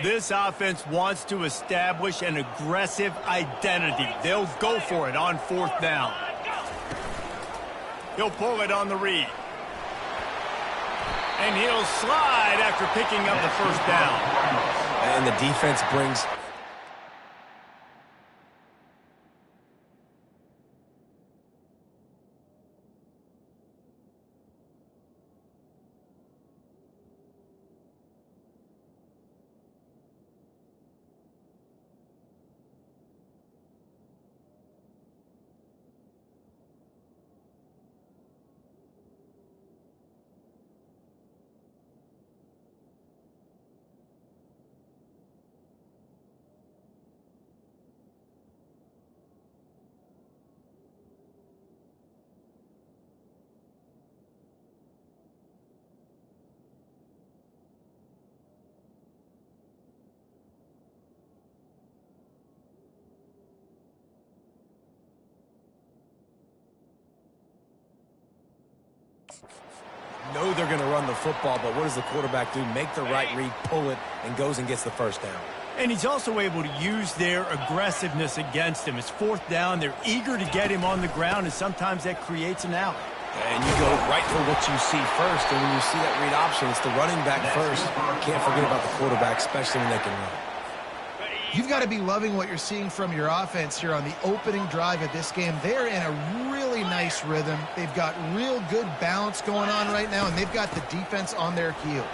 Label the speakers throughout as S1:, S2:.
S1: This offense wants to establish an aggressive identity. They'll go for it on 4th down. He'll pull it on the read. And he'll slide after picking up the 1st down.
S2: And the defense brings... know they're going to run the football, but what does the quarterback do? Make the right read, pull it, and goes and gets the 1st down.
S1: And he's also able to use their aggressiveness against him. It's 4th down. They're eager to get him on the ground, and sometimes that creates an out.
S2: And you go right for what you see first, and when you see that read option, it's the running back first. Can't forget about the quarterback, especially when they can run.
S3: You've got to be loving what you're seeing from your offense here on the opening drive of this game. They're in a really nice rhythm. They've got real good balance going on right now, and they've got the defense on their heels.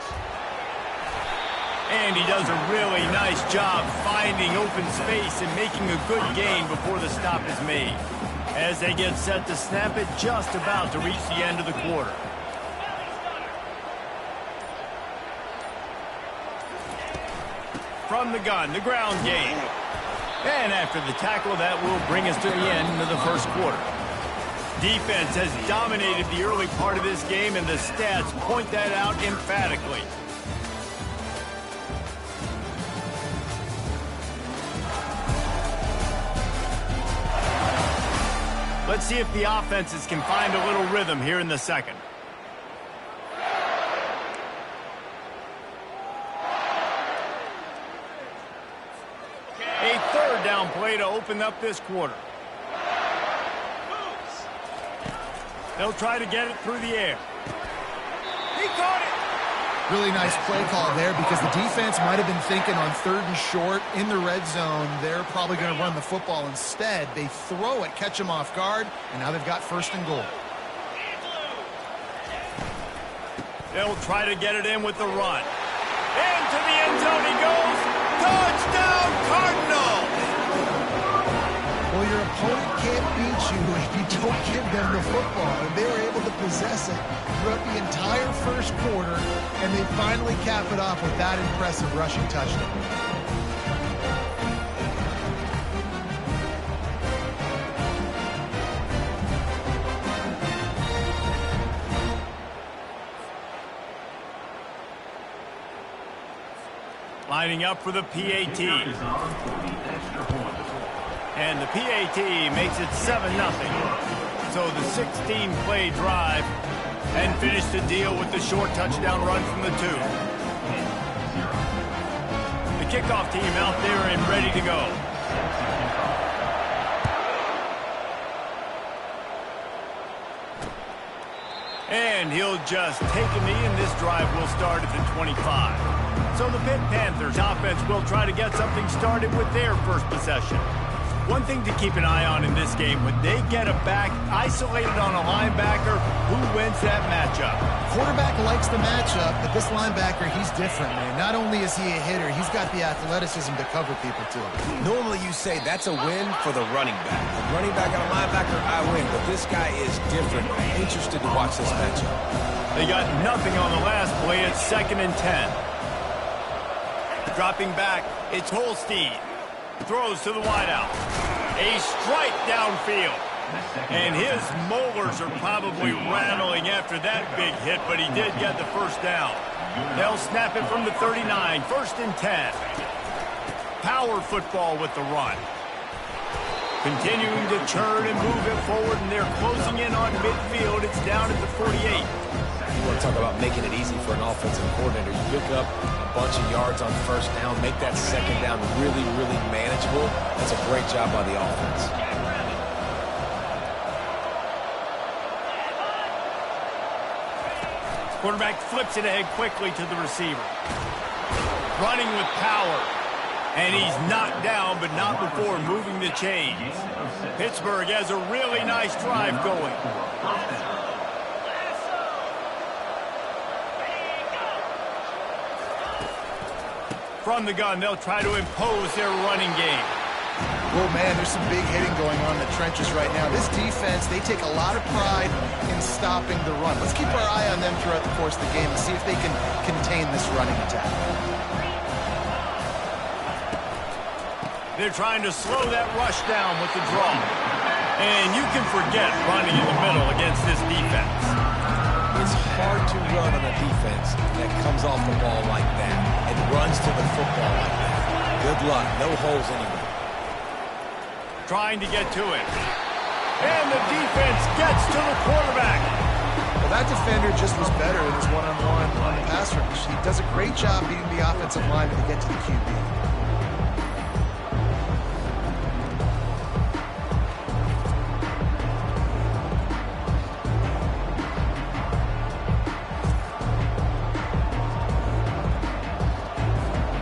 S1: And he does a really nice job finding open space and making a good gain before the stop is made. As they get set to snap it, just about to reach the end of the quarter. From the gun, the ground game. And after the tackle, that will bring us to the end of the 1st quarter. Defense has dominated the early part of this game, and the stats point that out emphatically. Let's see if the offenses can find a little rhythm here in the 2nd. A 3rd down play to open up this quarter. They'll try to get it through the air. He caught it!
S3: Really nice play call there because the defense might have been thinking on 3rd and short in the red zone. They're probably going to run the football instead. They throw it, catch them off guard, and now they've got 1st and goal.
S1: They'll try to get it in with the run. Into the end zone he goes. Touchdown, Cardinals!
S3: Well, your opponent can't beat you if you don't give them the football. And they were able to possess it throughout the entire 1st quarter, and they finally cap it off with that impressive rushing touchdown.
S1: Lining up for the PAT. And the PAT makes it 7-0. So the 16-play drive and finish the deal with the short touchdown run from the 2. The kickoff team out there and ready to go. And he'll just take a knee, and this drive will start at the 25. So the Pitt Panthers offense will try to get something started with their first possession. One thing to keep an eye on in this game, when they get a back isolated on a linebacker, who wins that matchup?
S3: Quarterback likes the matchup, but this linebacker, he's different, man. Not only is he a hitter, he's got the athleticism to cover people, too.
S2: Normally you say that's a win for the running back. The running back and a linebacker, I win, but this guy is different. I'm interested to watch this matchup.
S1: They got nothing on the last play. It's 2nd and 10. Dropping back, it's Holstein. Throws to the wideout. A strike downfield. And his molars are probably rattling after that big hit, but he did get the first down. They'll snap it from the 39, 1st and 10. Power football with the run. Continuing to churn and move it forward, and they're closing in on midfield. It's down at the 48.
S2: You want to talk about making it easy for an offensive coordinator. You pick up a bunch of yards on first down, make that second down really, really manageable. That's a great job by the offense.
S1: Quarterback flips it ahead quickly to the receiver. Running with power. And he's knocked down, but not before moving the chains. Pittsburgh has a really nice drive going. From the gun, they'll try to impose their running game.
S3: Oh, man, there's some big hitting going on in the trenches right now. This defense, they take a lot of pride in stopping the run. Let's keep our eye on them throughout the course of the game and see if they can contain this running attack.
S1: They're trying to slow that rush down with the draw. And you can forget running in the middle against this defense.
S2: It's hard to run on a defense that comes off the ball like that and runs to the football like that. Good luck. No holes anywhere.
S1: Trying to get to it. And the defense gets to the quarterback.
S3: Well, that defender just was better in his one-on-one on the pass rush. He does a great job beating the offensive lineman to get to the QB.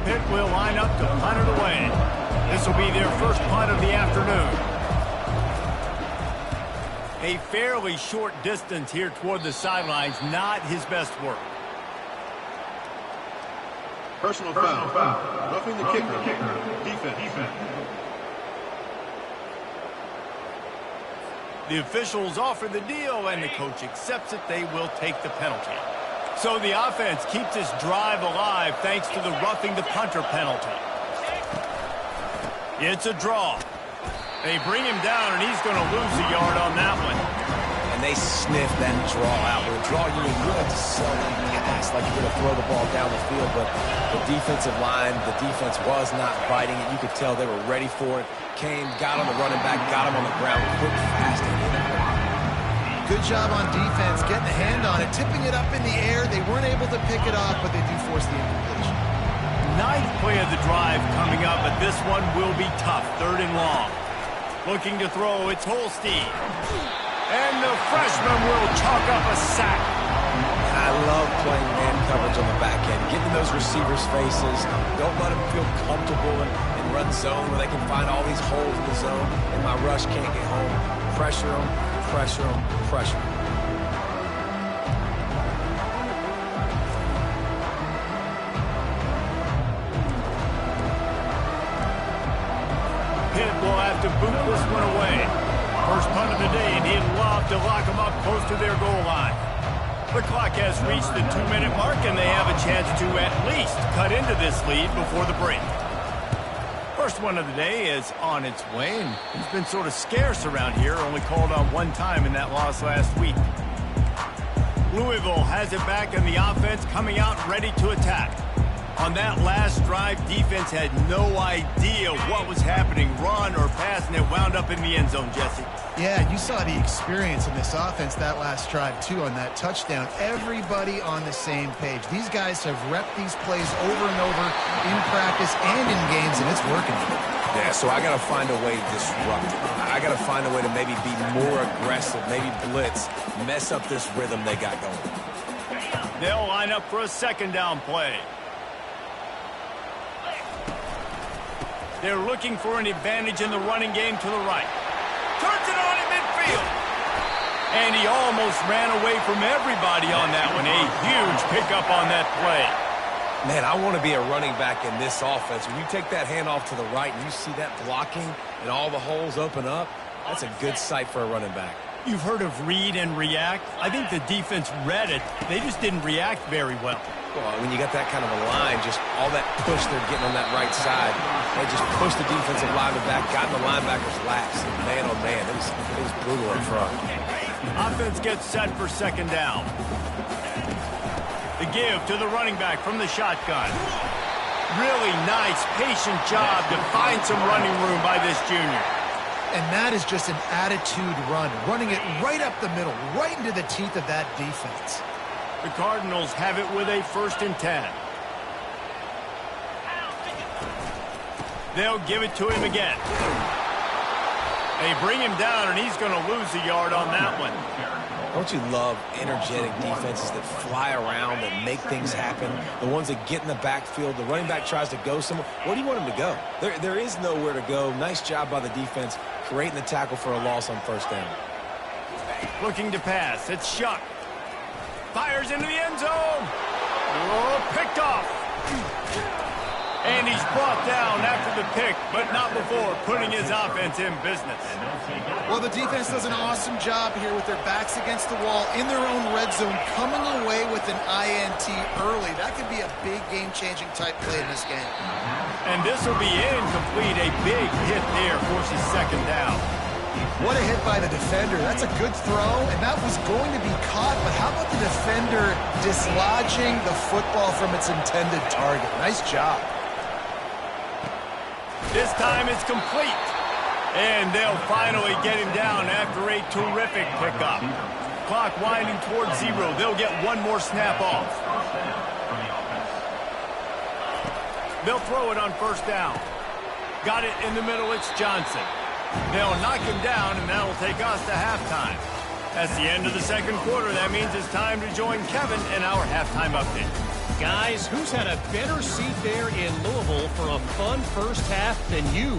S1: Pitt will line up to punt it away. This will be their first punt of the afternoon. A fairly short distance here toward the sidelines, not his best work.
S4: Personal foul. Roughing the kicker. Defense.
S1: The officials offer the deal, and the coach accepts it. They will take the penalty. So the offense keeps this drive alive thanks to the roughing the punter penalty. It's a draw. They bring him down, and he's going to lose a yard on that one.
S2: And they sniff that draw out. With a draw, you have to sell that pass like you're going to throw the ball down the field. But the defensive line, the defense was not biting it. You could tell they were ready for it. Came, got on the running back, got him on the ground quick, fast, and hit him.
S3: Good job on defense, getting a hand on it, tipping it up in the air. They weren't able to pick it off, but they do force the incompletion.
S1: Ninth play of the drive coming up, but this one will be tough. 3rd and long. Looking to throw, it's Holstein. And the freshman will chalk up a sack.
S2: I love playing man coverage on the back end, getting those receivers' faces. Don't let them feel comfortable and run zone where they can find all these holes in the zone, and my rush can't get home. Pressure them, pressure them, pressure them.
S1: Pitt will have to boot this one away. First punt of the day, and he'd love to lock them up close to their goal line. The clock has reached the 2-minute mark, and they have a chance to at least cut into this lead before the break. First one of the day is on its way, and he's been sort of scarce around here, only called on one time in that loss last week. Louisville has it back, and the offense coming out ready to attack. On that last drive, defense had no idea what was happening, run or pass, and it wound up in the end zone, Jesse.
S3: Yeah, you saw the experience in this offense that last drive, too, on that touchdown. Everybody on the same page. These guys have repped these plays over and over in practice and in games, and it's working.
S2: Yeah, so I got to find a way to disrupt it. I got to find a way to maybe be more aggressive, maybe blitz, mess up this rhythm they got going.
S1: They'll line up for a second down play. They're looking for an advantage in the running game to the right. Turns it on in midfield. And he almost ran away from everybody on that one. A huge pickup on that play.
S2: Man, I want to be a running back in this offense. When you take that handoff to the right and you see that blocking and all the holes open up, that's a good sight for a running back.
S1: You've heard of read and react. I think the defense read it. They just didn't react very well.
S2: Well, when you got that kind of a line, just all that push they're getting on that right side, they just pushed the defensive lineman back, got in the linebacker's laps. And man, oh man, it was brutal in front.
S1: Offense gets set for second down. The give to the running back from the shotgun. Really nice, patient job to find some running room by this junior.
S3: And that is just an attitude run, running it right up the middle, right into the teeth of that defense.
S1: The Cardinals have it with a 1st and 10. They'll give it to him again. They bring him down, and he's going to lose a yard on that one.
S2: Don't you love energetic defenses that fly around, that make things happen? The ones that get in the backfield, the running back tries to go somewhere. Where do you want him to go? There is nowhere to go. Nice job by the defense creating the tackle for a loss on 1st down.
S1: Looking to pass. It's Shuck. Fires into the end zone. Oh, picked off. And he's brought down after the pick, but not before putting his offense in business.
S3: Well, the defense does an awesome job here with their backs against the wall in their own red zone, coming away with an INT early. That could be a big game-changing type play in this game.
S1: And this will be incomplete. A big hit there forces 2nd down.
S3: What a hit by the defender. That's a good throw, and that was going to be caught, but how about the defender dislodging the football from its intended target? Nice job.
S1: This time it's complete. And they'll finally get him down after a terrific pickup. Clock winding towards 0. They'll get one more snap off. They'll throw it on 1st down. Got it in the middle. It's Johnson. They'll knock him down, and that'll take us to halftime. That's the end of the 2nd quarter. That means it's time to join Kevin in our halftime update.
S5: Guys, who's had a better seat there in Louisville for a fun 1st half than you?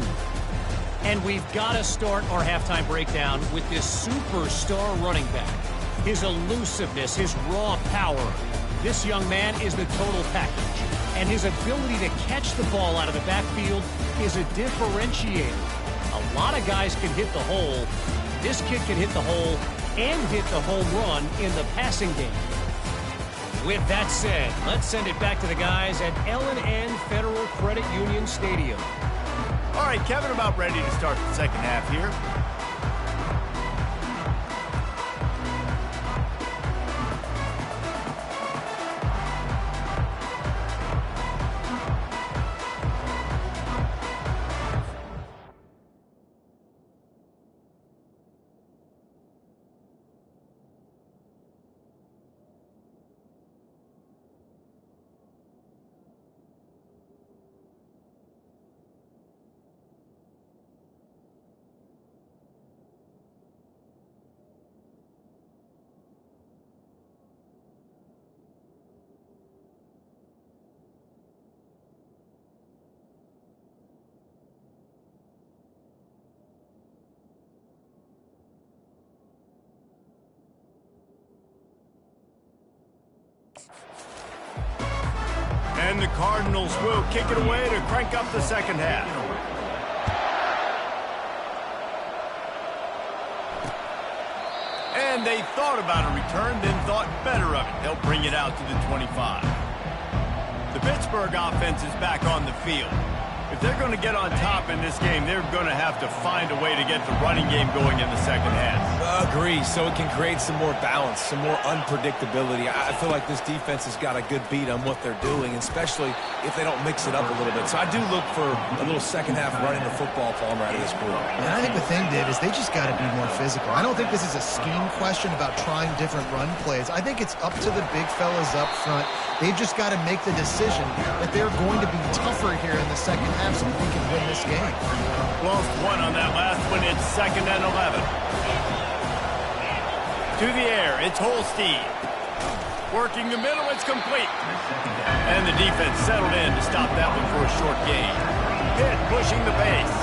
S5: And we've got to start our halftime breakdown with this superstar running back. His elusiveness, his raw power. This young man is the total package. And his ability to catch the ball out of the backfield is a differentiator. A lot of guys can hit the hole. This kid can hit the hole and hit the home run in the passing game. With that said, let's send it back to the guys at L&N Federal Credit Union Stadium.
S1: All right, Kevin, about ready to start the 2nd half here. And the Cardinals will kick it away to crank up the 2nd half. And they thought about a return, then thought better of it. They'll bring it out to the 25. The Pittsburgh offense is back on the field. If they're going to get on top in this game, they're going to have to find a way to get the running game going in the 2nd half.
S2: Agree, so it can create some more balance, some more unpredictability. I feel like this defense has got a good beat on what they're doing, especially if they don't mix it up a little bit. So I do look for a little 2nd half running the football Palmer out of this group.
S3: And I think the thing, Dave, is they just got to be more physical. I don't think this is a scheme question about trying different run plays. I think it's up to the big fellas up front. They've just got to make the decision that they're going to be tougher here in the 2nd half so we can win this game.
S1: Lost one on that last one. It's 2nd and 11. To the air, it's Holstein. Working the middle, it's complete. And the defense settled in to stop that one for a short gain. Pitt pushing the pace.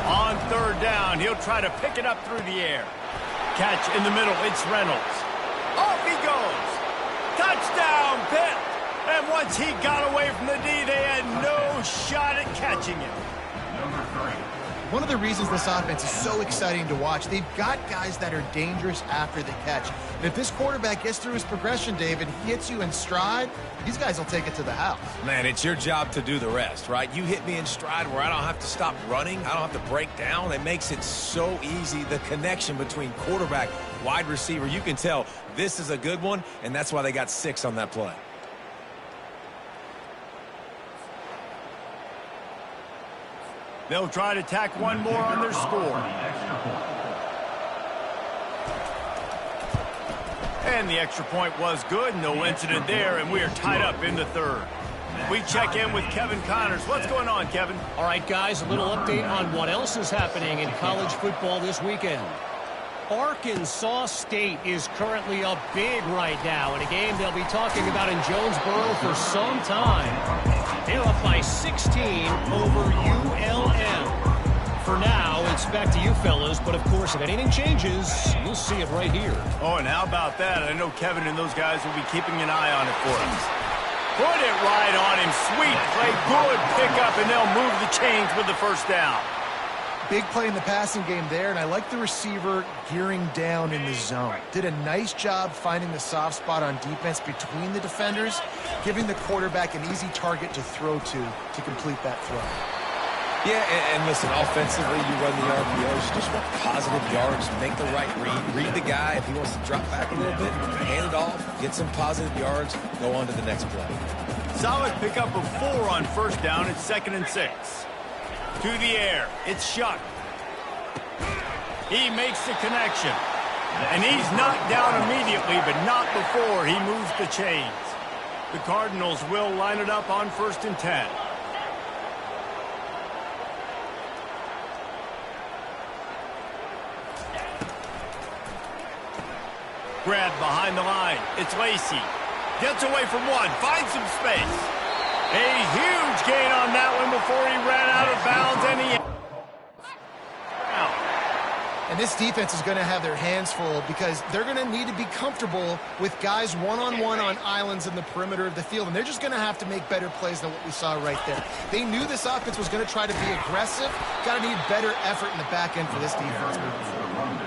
S1: On 3rd down, he'll try to pick it up through the air. Catch in the middle, it's Reynolds. Off he goes. Touchdown, Pitt. And once he got away from the D, they had no shot at catching him.
S3: One of the reasons this offense is so exciting to watch, they've got guys that are dangerous after the catch. And if this quarterback gets through his progression, David, he hits you in stride, these guys will take it to the house.
S2: Man, it's your job to do the rest, right? You hit me in stride where I don't have to stop running. I don't have to break down. It makes it so easy. The connection between quarterback, wide receiver, you can tell this is a good one, and that's why they got 6 on that play.
S1: They'll try to tack one more on their score. And the extra point was good. No incident there, and we are tied up in the third. We check in with Kevin Connors. What's going on, Kevin?
S5: All right, guys, a little update on what else is happening in college football this weekend. Arkansas State is currently up big right now in a game they'll be talking about in Jonesboro for some time. They're up by 16 over ULM. For now, it's back to you fellas, but of course, if anything changes, you'll see it right here.
S1: Oh, and how about that? I know Kevin and those guys will be keeping an eye on it for us. Put it right on him. Sweet play, good pickup, and they'll move the chains with the first down.
S3: Big play in the passing game there, and I like the receiver gearing down in the zone. Did a nice job finding the soft spot on defense between the defenders, giving the quarterback an easy target to throw to complete that throw.
S2: Yeah, and listen, offensively, you run the RPOs, just want positive yards, make the right read the guy. If he wants to drop back a little bit, hand it off, get some positive yards, go on to the next play.
S1: Solid pickup of 4 on first down. It's 2nd and 6. To the air. It's Shuck. He makes the connection. And he's knocked down immediately, but not before he moves the chains. The Cardinals will line it up on 1st and 10. Grab behind the line. It's Lacey. Gets away from one. Finds some space. A huge gain on that one before he ran out of bounds, and he...
S3: And this defense is going to have their hands full because they're going to need to be comfortable with guys one-on-one on islands in the perimeter of the field, and they're just going to have to make better plays than what we saw right there. They knew this offense was going to try to be aggressive. Got to need better effort in the back end for this defense moving forward.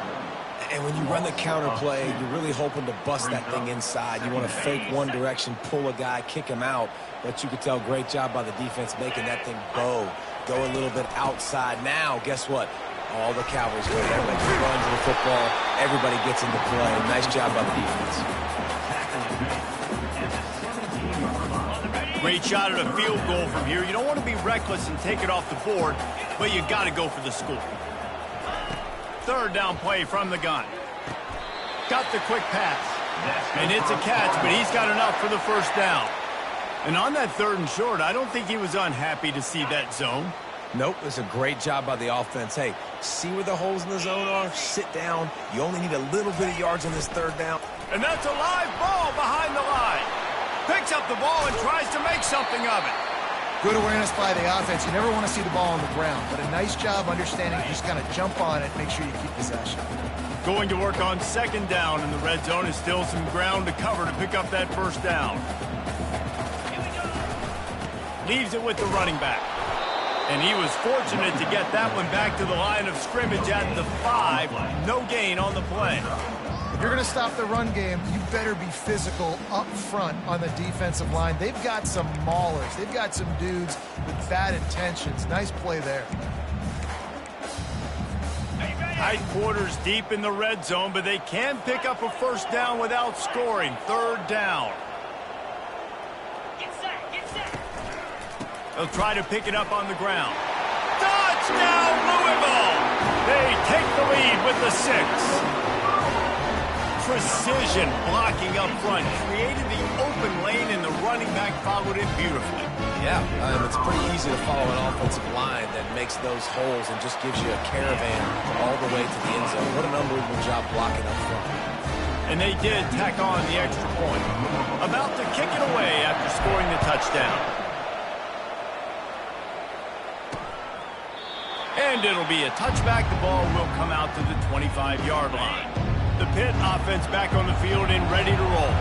S2: And when you run the counter play, you're really hoping to bust that thing inside. You want to fake one direction, pull a guy, kick him out. But you could tell, great job by the defense making that thing bow. Go a little bit outside. Now, guess what? All the Cowboys go there. Everybody runs the football. Everybody gets into play. Nice job by the defense.
S1: Great shot at a field goal from here. You don't want to be reckless and take it off the board, but you got to go for the score. 3rd down play from the gun. Got the quick pass. And it's a catch, but he's got enough for the first down. And on that 3rd and short, I don't think he was unhappy to see that zone.
S2: Nope, it's a great job by the offense. Hey, see where the holes in the zone are? Sit down. You only need a little bit of yards on this 3rd down.
S1: And that's a live ball behind the line. Picks up the ball and tries to make something of it.
S3: Good awareness by the offense. You never want to see the ball on the ground, but a nice job understanding to just kind of jump on it, make sure you keep possession.
S1: Going to work on 2nd down in the red zone is still some ground to cover to pick up that first down. Leaves it with the running back. And he was fortunate to get that one back to the line of scrimmage at the 5. No gain on the play.
S3: If you're going to stop the run game, you better be physical up front on the defensive line. They've got some maulers. They've got some dudes with bad intentions. Nice play there.
S1: Tight quarters deep in the red zone, but they can pick up a first down without scoring. 3rd down. They'll try to pick it up on the ground. Touchdown, Louisville! They take the lead with the 6. Precision blocking up front created the open lane, and the running back followed it beautifully.
S2: Yeah, it's pretty easy to follow an offensive line that makes those holes and just gives you a caravan all the way to the end zone. What an unbelievable job blocking up front.
S1: And they did tack on the extra point. About to kick it away after scoring the touchdown. And it'll be a touchback. The ball will come out to the 25-yard line. The Pitt offense back on the field and ready to roll.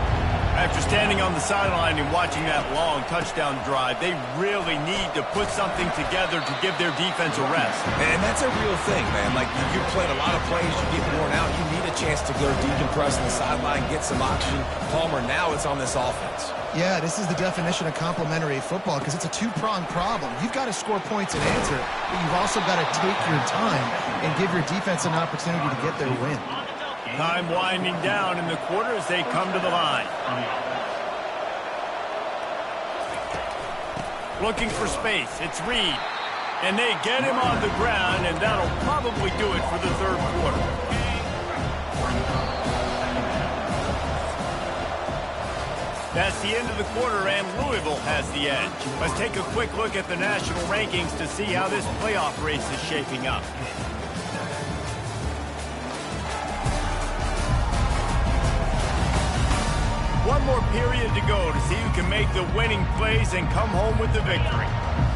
S1: After standing on the sideline and watching that long touchdown drive, they really need to put something together to give their defense a rest.
S2: And that's a real thing, man. Like, you've played a lot of plays, you get worn out, you need a chance to go decompress on the sideline, get some oxygen. Palmer, now it's on this offense.
S3: Yeah, this is the definition of complementary football because it's a two-pronged problem. You've got to score points and answer, but you've also got to take your time and give your defense an opportunity to get their win.
S1: Time winding down in the quarter as they come to the line. Looking for space. It's Reed. And they get him on the ground, and that'll probably do it for the 3rd quarter. That's the end of the quarter, and Louisville has the edge. Let's take a quick look at the national rankings to see how this playoff race is shaping up. One more period to go to see who can make the winning plays and come home with the victory.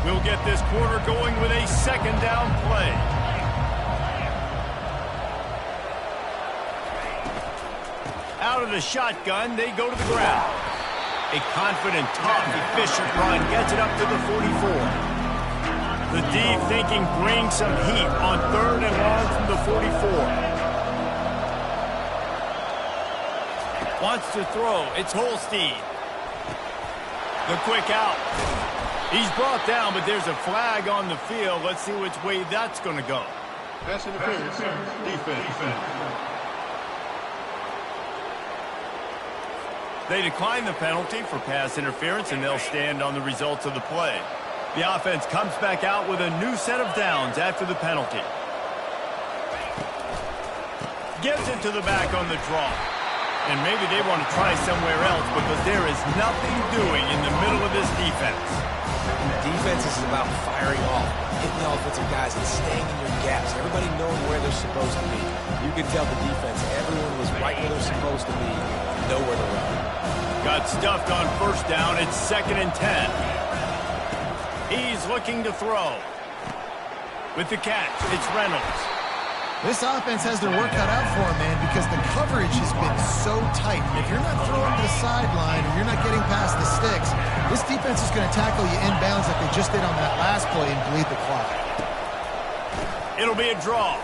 S1: We'll get this quarter going with a second down play. Out of the shotgun, they go to the ground. A confident, tough, efficient run gets it up to the 44. The D thinking bring some heat on 3rd and long from the 44. Wants to throw. It's Holstein. The quick out. He's brought down, but there's a flag on the field. Let's see which way that's going to go.
S4: Pass interference. Defense.
S1: They decline the penalty for pass interference, and they'll stand on the results of the play. The offense comes back out with a new set of downs after the penalty. Gives it to the back on the draw. And maybe they want to try somewhere else because there is nothing doing in the middle of this defense.
S2: Defense is about firing off, hitting the offensive guys, and staying in your gaps. Everybody knowing where they're supposed to be. You can tell the defense, everyone was right where they're supposed to be, nowhere to run.
S1: Got stuffed on first down. It's 2nd and 10. He's looking to throw. With the catch, it's Reynolds.
S3: This offense has their work cut out for them, man, because the coverage has been so tight. And if you're not throwing to the sideline or you're not getting past the sticks, this defense is going to tackle you inbounds like they just did on that last play and bleed the clock.
S1: It'll be a draw.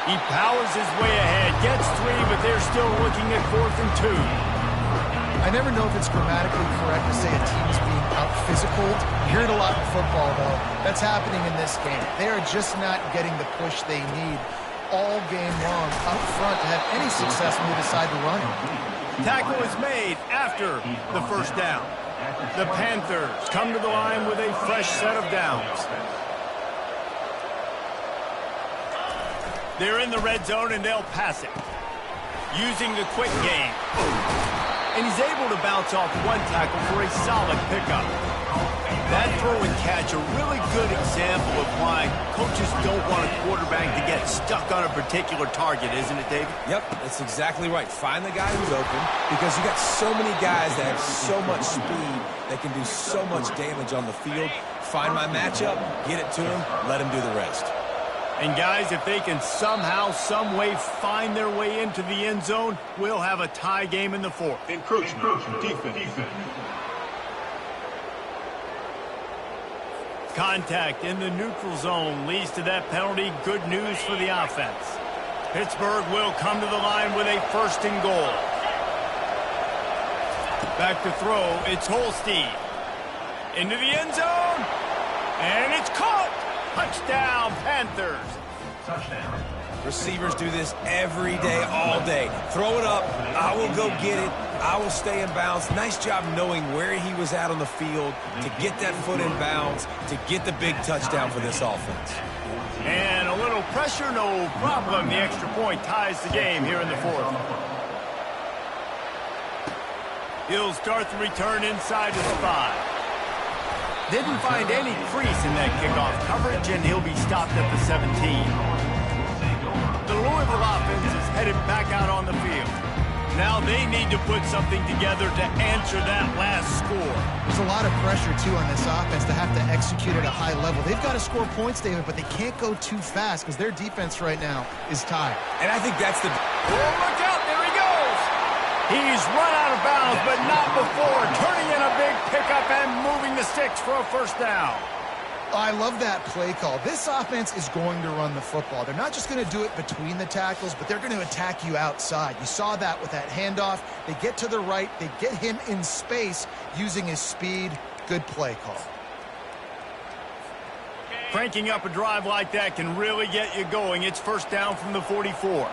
S1: He powers his way ahead, gets 3, but they're still looking at 4th and 2.
S3: I never know if it's grammatically correct to say a team is being out-physical. You hear it a lot in football, though. That's happening in this game. They are just not getting the push they need all game long up front to have any success when they decide to run it.
S1: Tackle is made after the first down. The Panthers come to the line with a fresh set of downs. They're in the red zone, and they'll pass it. Using the quick game. And he's able to bounce off one tackle for a solid pickup. That throw and catch, a really good example of why coaches don't want a quarterback to get stuck on a particular target, isn't it, David?
S2: Yep, that's exactly right. Find the guy who's open because you got so many guys that have so much speed that can do so much damage on the field. Find my matchup, get it to him, let him do the rest.
S1: And guys, if they can somehow, some way find their way into the end zone, we'll have a tie game in the 4th.
S4: Encroachment. Defense.
S1: Contact in the neutral zone leads to that penalty. Good news for the offense. Pittsburgh will come to the line with a 1st and goal. Back to throw. It's Holstein. Into the end zone. And it's caught. Touchdown, Panthers.
S2: Touchdown. Receivers do this every day, all day. Throw it up. I will go get it. I will stay in bounds. Nice job knowing where he was at on the field to get that foot in bounds, to get the big touchdown for this offense.
S1: And a little pressure, no problem. The extra point ties the game here in the 4th. He'll start the return inside his 5. Didn't find any crease in that kickoff coverage, and he'll be stopped at the 17. The Louisville offense is headed back out on the field. Now they need to put something together to answer that last score.
S3: There's a lot of pressure, too, on this offense to have to execute at a high level. They've got to score points, David, but they can't go too fast because their defense right now is tired.
S2: And I think that's the...
S1: Oh, look out! There he goes! He's run out of bounds, but not before turning in a big pickup and moving the sticks for a 1st down.
S3: I love that play call. This offense is going to run the football. They're not just going to do it between the tackles, but they're going to attack you outside. You saw that with that handoff. They get to the right. They get him in space using his speed. Good play call.
S1: Cranking up a drive like that can really get you going. It's 1st down from the 44.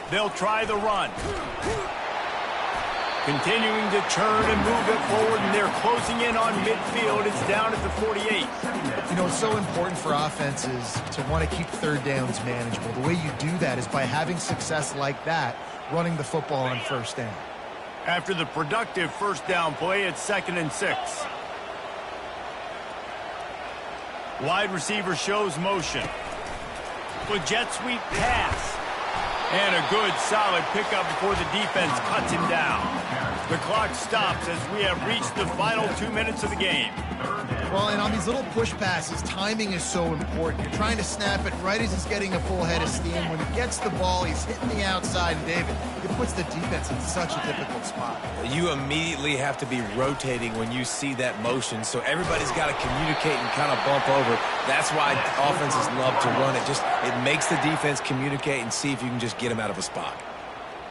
S1: They'll try the run. Continuing to turn and move it forward, and they're closing in on midfield. It's down at the 48.
S3: You know, it's so important for offenses to want to keep third downs manageable. The way you do that is by having success like that, running the football on first down.
S1: After the productive first down play, it's 2nd and 6. Wide receiver shows motion. With jet sweep pass. And a good, solid pickup before the defense cuts him down. The clock stops as we have reached the final 2 minutes of the game.
S3: Well, and on these little push passes, timing is so important. You're trying to snap it right as he's getting a full head of steam. When he gets the ball, he's hitting the outside. And, David, it puts the defense in such a difficult spot.
S2: You immediately have to be rotating when you see that motion, so everybody's got to communicate and kind of bump over. That's why offenses love to run it. It makes the defense communicate and see if you can just get him out of a spot.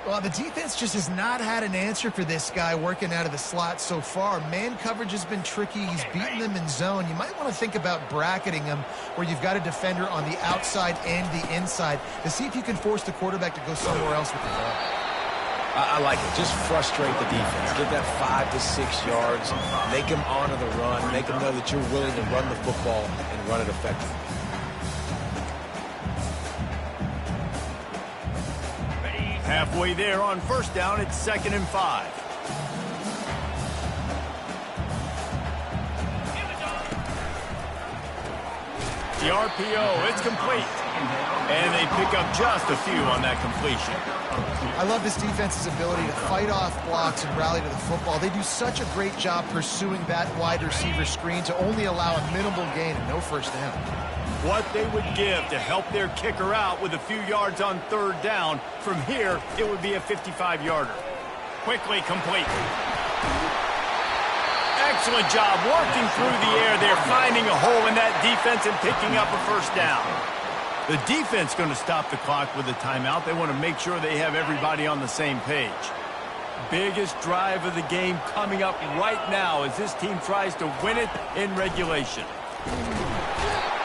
S3: Well, the defense just has not had an answer for this guy working out of the slot so far. Man coverage has been tricky. He's beaten them in zone. You might want to think about bracketing him where you've got a defender on the outside and the inside to see if you can force the quarterback to go somewhere else with the ball.
S2: I like it. Just frustrate the defense. Get that 5 to 6 yards. Make them honor the run. Make them know that you're willing to run the football and run it effectively.
S1: Halfway there on first down, it's 2nd and 5. The RPO, it's complete. And they pick up just a few on that completion.
S3: I love this defense's ability to fight off blocks and rally to the football. They do such a great job pursuing that wide receiver screen to only allow a minimal gain and no first down.
S1: What they would give to help their kicker out with a few yards on 3rd down. From here, it would be a 55-yarder. Quickly complete. Excellent job working through the air. They're finding a hole in that defense and picking up a first down. The defense going to stop the clock with a timeout. They want to make sure they have everybody on the same page. Biggest drive of the game coming up right now as this team tries to win it in regulation.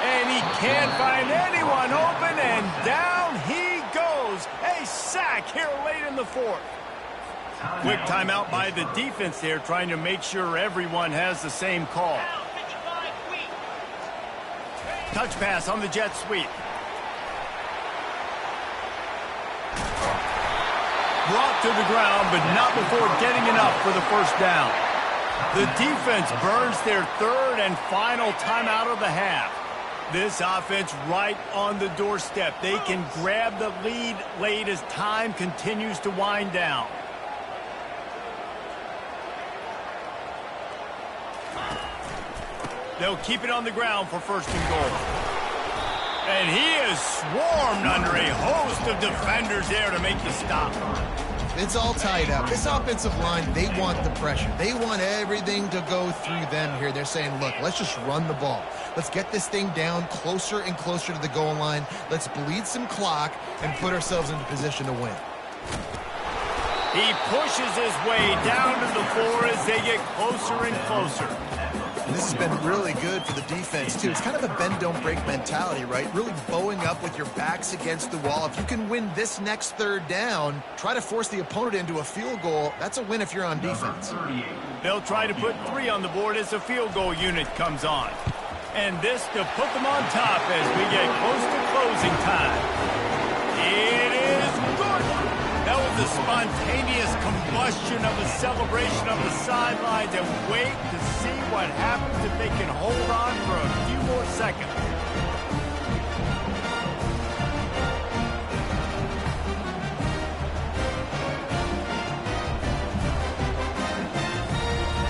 S1: And he can't find anyone open, and down he goes. A sack here late in the 4th. Quick timeout by the defense there, trying to make sure everyone has the same call. Touch pass on the jet sweep. Brought to the ground, but not before getting enough for the first down. The defense burns their 3rd and final timeout of the half. This offense right on the doorstep. They can grab the lead late as time continues to wind down. They'll keep it on the ground for 1st and goal. And he is swarmed under a host of defenders there to make the stop.
S3: It's all tied up. This offensive line, they want the pressure. They want everything to go through them here. They're saying, look, let's just run the ball. Let's get this thing down closer and closer to the goal line. Let's bleed some clock and put ourselves into position to win.
S1: He pushes his way down to the 4 as they get closer and closer.
S3: And this has been really good for the defense, too. It's kind of a bend-don't-break mentality, right? Really bowing up with your backs against the wall. If you can win this next 3rd down, try to force the opponent into a field goal. That's a win if you're on defense.
S1: They'll try to put 3 on the board as the field goal unit comes on. And this to put them on top as we get close to closing time. It is good. That was a spontaneous combustion of a celebration of the sidelines, and wait to see what happens if they can hold on for a few more seconds.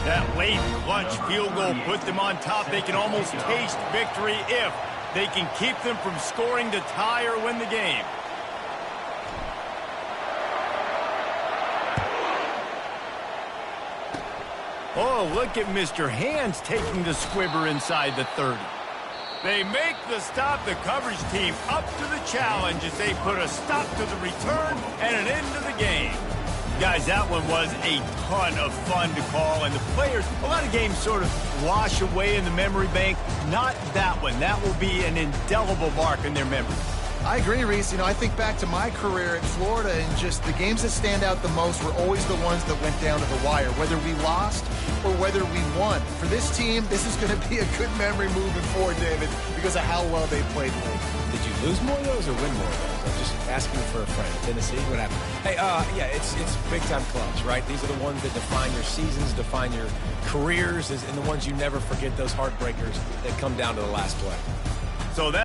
S1: That late clutch field goal put them on top. They can almost taste victory if they can keep them from scoring to tie or win the game. Oh, look at Mr. Hands taking the squibber inside the 30. They make the stop. The coverage team up to the challenge as they put a stop to the return and an end to the game. Guys, that one was a ton of fun to call, and the players, a lot of games sort of wash away in the memory bank. Not that one. That will be an indelible mark in their memory.
S3: I agree, Reese. I think back to my career in Florida, and just the games that stand out the most were always the ones that went down to the wire, whether we lost or whether we won. For this team, this is going to be a good memory moving forward, David, because of how well they played late.
S2: Did you lose more of those or win more of those? I'm just asking for a friend. Tennessee, what happened? Hey, yeah, it's big-time clubs, right? These are the ones that define your seasons, define your careers, and the ones you never forget, those heartbreakers that come down to the last play.
S1: So that